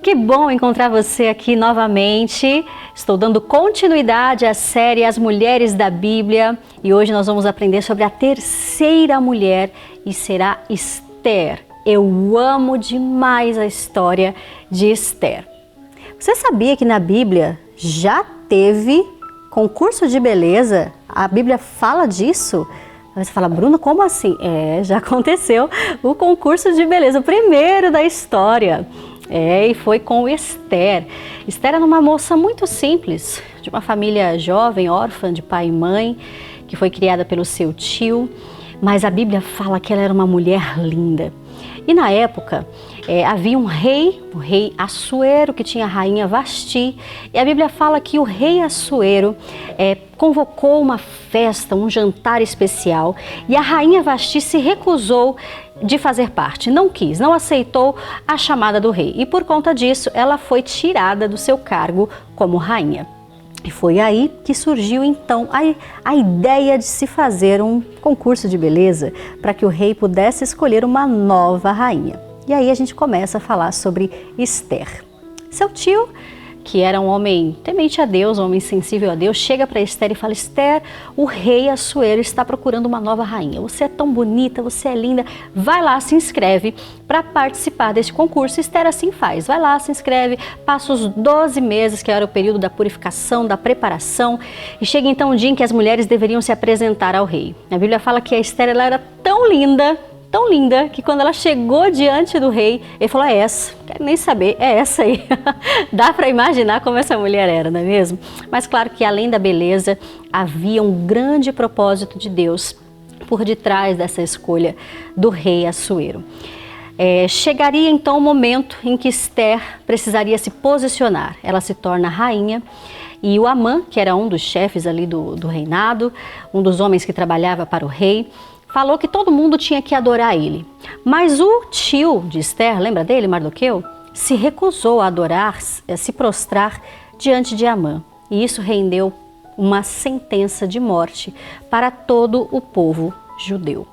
Que bom encontrar você aqui novamente. Estou dando continuidade à série As Mulheres da Bíblia e hoje nós vamos aprender sobre a terceira mulher e será Esther. Eu amo demais a história de Esther. Você sabia que na Bíblia já teve concurso de beleza? A Bíblia fala disso? Você fala, Bruna, como assim? Já aconteceu o concurso de beleza, o primeiro da história. E foi com Esther. Esther era uma moça muito simples, de uma família jovem, órfã de pai e mãe, que foi criada pelo seu tio, mas a Bíblia fala que ela era uma mulher linda. E na época havia um rei, o rei Assuero, que tinha a rainha Vasti, e a Bíblia fala que o rei Assuero convocou uma festa, um jantar especial, e a rainha Vasti se recusou de fazer parte, não quis, não aceitou a chamada do rei, e por conta disso ela foi tirada do seu cargo como rainha. E foi aí que surgiu então a ideia de se fazer um concurso de beleza para que o rei pudesse escolher uma nova rainha. E aí a gente começa a falar sobre Esther. Seu tio, que era um homem temente a Deus, um homem sensível a Deus, chega para Esther e fala, Esther, o rei Assuero está procurando uma nova rainha. Você é tão bonita, você é linda, vai lá, se inscreve para participar desse concurso. Esther assim faz, vai lá, se inscreve, passa os 12 meses, que era o período da purificação, da preparação, e chega então o dia em que as mulheres deveriam se apresentar ao rei. A Bíblia fala que a Esther ela era tão linda, que quando ela chegou diante do rei, ele falou, é essa, quero nem saber, é essa aí. Dá para imaginar como essa mulher era, não é mesmo? Mas claro que além da beleza, havia um grande propósito de Deus por detrás dessa escolha do rei Assuero. Chegaria então o momento em que Esther precisaria se posicionar. Ela se torna rainha e o Amã, que era um dos chefes ali do reinado, um dos homens que trabalhava para o rei, falou que todo mundo tinha que adorar ele. Mas o tio de Esther, lembra dele, Mardoqueu? Se recusou a adorar, a se prostrar diante de Amã. E isso rendeu uma sentença de morte para todo o povo judeu.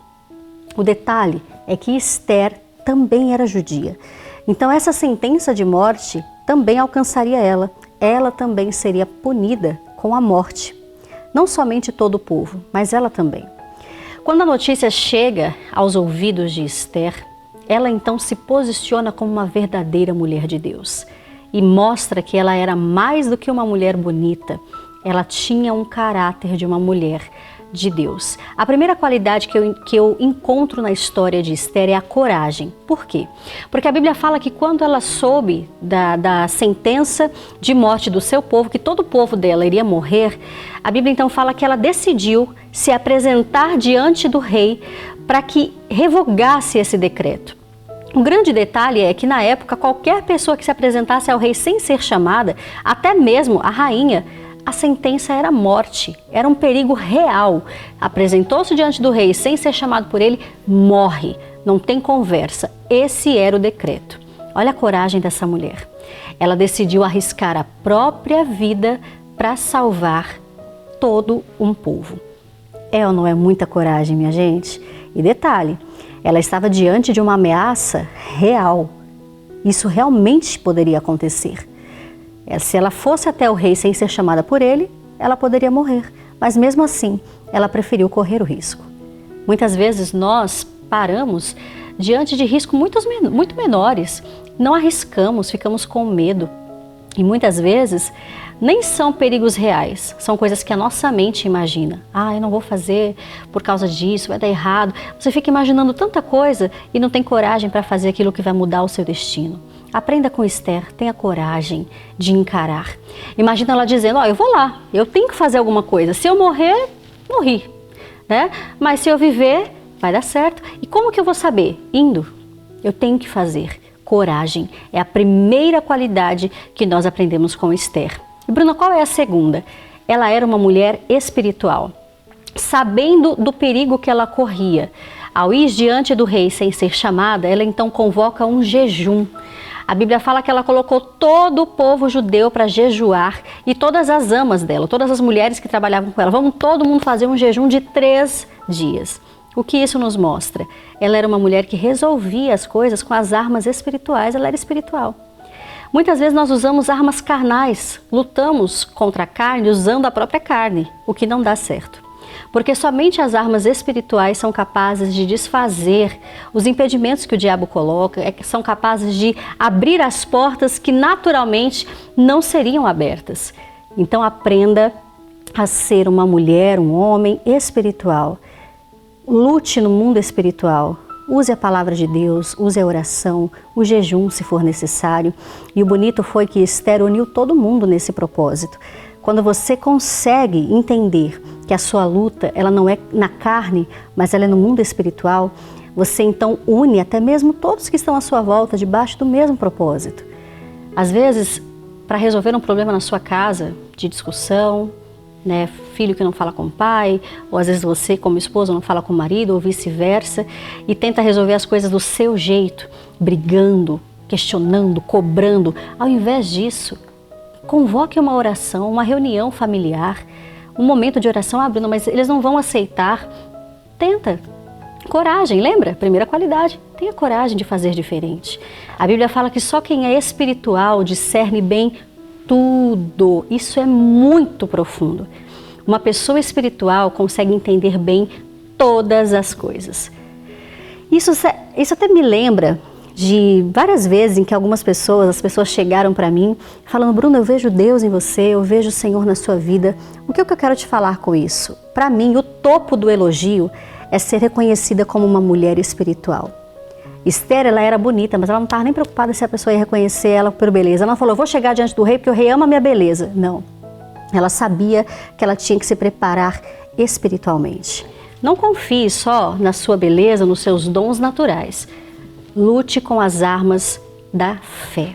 O detalhe é que Esther também era judia. Então essa sentença de morte também alcançaria ela. Ela também seria punida com a morte. Não somente todo o povo, mas ela também. Quando a notícia chega aos ouvidos de Esther, ela então se posiciona como uma verdadeira mulher de Deus e mostra que ela era mais do que uma mulher bonita, ela tinha um caráter de uma mulher de Deus. A primeira qualidade que eu encontro na história de Esther é a coragem. Por quê? Porque a Bíblia fala que quando ela soube da sentença de morte do seu povo, que todo o povo dela iria morrer, a Bíblia então fala que ela decidiu se apresentar diante do rei para que revogasse esse decreto. Um grande detalhe é que na época qualquer pessoa que se apresentasse ao rei sem ser chamada, até mesmo a rainha, a sentença era morte, era um perigo real. Apresentou-se diante do rei sem ser chamado por ele, morre, não tem conversa. Esse era o decreto. Olha a coragem dessa mulher. Ela decidiu arriscar a própria vida para salvar todo um povo. É ou não é muita coragem, minha gente? E detalhe, ela estava diante de uma ameaça real. Isso realmente poderia acontecer. Se ela fosse até o rei sem ser chamada por ele, ela poderia morrer. Mas mesmo assim, ela preferiu correr o risco. Muitas vezes nós paramos diante de riscos muito menores. Não arriscamos, ficamos com medo. E muitas vezes nem são perigos reais, são coisas que a nossa mente imagina. Eu não vou fazer por causa disso, vai dar errado. Você fica imaginando tanta coisa e não tem coragem para fazer aquilo que vai mudar o seu destino. Aprenda com Esther, tenha coragem de encarar. Imagina ela dizendo, eu vou lá, eu tenho que fazer alguma coisa. Se eu morrer, morri, né? Mas se eu viver, vai dar certo. E como que eu vou saber? Indo. Eu tenho que fazer. Coragem é a primeira qualidade que nós aprendemos com Esther. E Bruna, qual é a segunda? Ela era uma mulher espiritual. Sabendo do perigo que ela corria, ao ir diante do rei sem ser chamada, ela então convoca um jejum. A Bíblia fala que ela colocou todo o povo judeu para jejuar e todas as amas dela, todas as mulheres que trabalhavam com ela, vamos todo mundo fazer um jejum de 3 dias. O que isso nos mostra? Ela era uma mulher que resolvia as coisas com as armas espirituais, ela era espiritual. Muitas vezes nós usamos armas carnais, lutamos contra a carne usando a própria carne, o que não dá certo. Porque somente as armas espirituais são capazes de desfazer os impedimentos que o diabo coloca, são capazes de abrir as portas que naturalmente não seriam abertas. Então aprenda a ser uma mulher, um homem espiritual. Lute no mundo espiritual. Use a palavra de Deus, use a oração, o jejum se for necessário. E o bonito foi que Esther uniu todo mundo nesse propósito. Quando você consegue entender que a sua luta ela não é na carne, mas ela é no mundo espiritual, você então une até mesmo todos que estão à sua volta debaixo do mesmo propósito. Às vezes, para resolver um problema na sua casa, de discussão, né, filho que não fala com o pai, ou às vezes você como esposa não fala com o marido, ou vice-versa, e tenta resolver as coisas do seu jeito, brigando, questionando, cobrando. Ao invés disso, convoque uma oração, uma reunião familiar, um momento de oração. Bruno, mas eles não vão aceitar. Tenta. Coragem, lembra? Primeira qualidade, tenha coragem de fazer diferente. A Bíblia fala que só quem é espiritual discerne bem tudo. Isso é muito profundo. Uma pessoa espiritual consegue entender bem todas as coisas. Isso até me lembra de várias vezes em que as pessoas chegaram para mim falando: Bruno, eu vejo Deus em você, eu vejo o Senhor na sua vida. O que eu quero te falar com isso? Para mim, o topo do elogio é ser reconhecida como uma mulher espiritual. Esther, ela era bonita, mas ela não estava nem preocupada se a pessoa ia reconhecer ela por beleza. Ela não falou: eu vou chegar diante do rei porque o rei ama a minha beleza. Não. Ela sabia que ela tinha que se preparar espiritualmente. Não confie só na sua beleza, nos seus dons naturais. Lute com as armas da fé.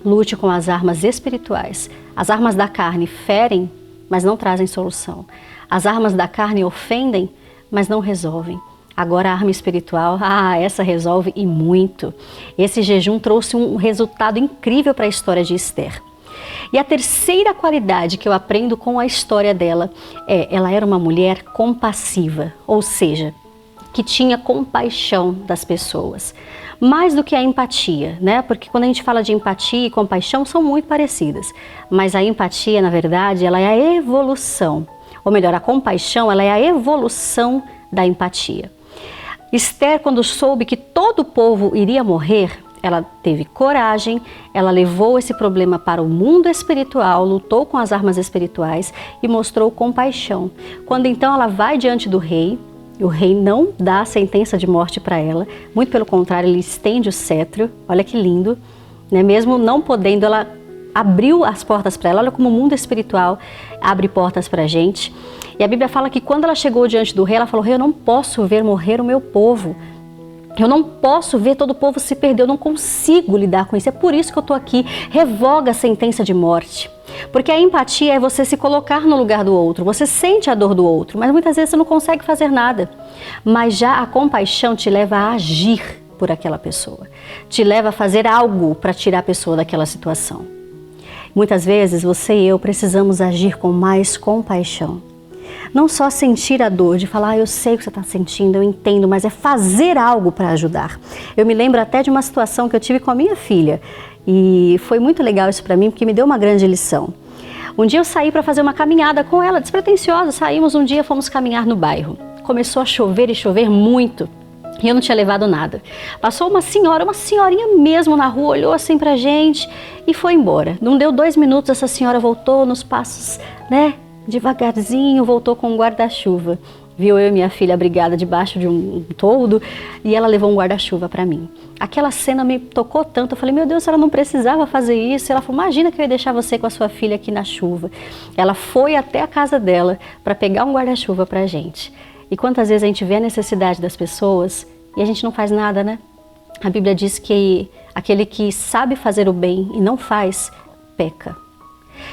Lute com as armas espirituais. As armas da carne ferem, mas não trazem solução. As armas da carne ofendem, mas não resolvem. Agora a arma espiritual, essa resolve e muito. Esse jejum trouxe um resultado incrível para a história de Esther. E a terceira qualidade que eu aprendo com a história dela ela era uma mulher compassiva, ou seja, que tinha compaixão das pessoas. Mais do que a empatia, né? Porque quando a gente fala de empatia e compaixão são muito parecidas. Mas a empatia, na verdade, ela é a evolução. Ou melhor, a compaixão, ela é a evolução da empatia. Esther, quando soube que todo o povo iria morrer, ela teve coragem, ela levou esse problema para o mundo espiritual, lutou com as armas espirituais e mostrou compaixão. Quando então ela vai diante do rei, o rei não dá a sentença de morte para ela, muito pelo contrário, ele estende o cetro, olha que lindo, né? Mesmo não podendo, ela abriu as portas para ela. Olha como o mundo espiritual abre portas para a gente. E a Bíblia fala que quando ela chegou diante do rei, ela falou: rei, eu não posso ver morrer o meu povo. Eu não posso ver todo o povo se perder, eu não consigo lidar com isso. É por isso que eu estou aqui. Revoga a sentença de morte. Porque a empatia é você se colocar no lugar do outro. Você sente a dor do outro, mas muitas vezes você não consegue fazer nada. Mas já a compaixão te leva a agir por aquela pessoa. Te leva a fazer algo para tirar a pessoa daquela situação. Muitas vezes você e eu precisamos agir com mais compaixão. Não só sentir a dor de falar: eu sei o que você está sentindo, eu entendo, mas é fazer algo para ajudar. Eu me lembro até de uma situação que eu tive com a minha filha e foi muito legal isso para mim, porque me deu uma grande lição. Um dia eu saí para fazer uma caminhada com ela, despretensiosa, saímos um dia, fomos caminhar no bairro. Começou a chover e chover muito. E eu não tinha levado nada. Passou uma senhorinha mesmo na rua, olhou assim pra gente e foi embora. Não deu 2 minutos, essa senhora voltou nos passos, né? Devagarzinho, voltou com um guarda-chuva. Viu eu e minha filha abrigada debaixo de um toldo e ela levou um guarda-chuva para mim. Aquela cena me tocou tanto, eu falei: meu Deus, ela não precisava fazer isso. Ela falou: imagina que eu ia deixar você com a sua filha aqui na chuva. Ela foi até a casa dela para pegar um guarda-chuva pra gente. E quantas vezes a gente vê a necessidade das pessoas e a gente não faz nada, né? A Bíblia diz que aquele que sabe fazer o bem e não faz, peca.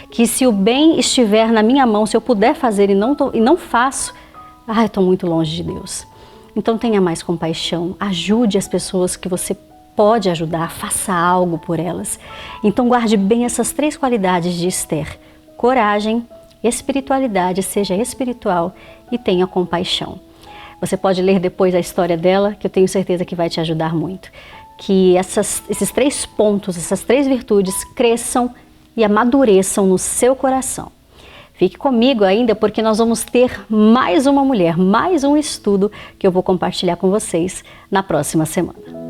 Que se o bem estiver na minha mão, se eu puder fazer e não faço, eu estou muito longe de Deus. Então tenha mais compaixão, ajude as pessoas que você pode ajudar, faça algo por elas. Então guarde bem essas 3 qualidades de Esther: coragem, espiritualidade, seja espiritual e tenha compaixão. Você pode ler depois a história dela, que eu tenho certeza que vai te ajudar muito. que esses 3 pontos, essas 3 virtudes cresçam e amadureçam no seu coração. Fique comigo ainda, porque nós vamos ter mais uma mulher, mais um estudo que eu vou compartilhar com vocês na próxima semana.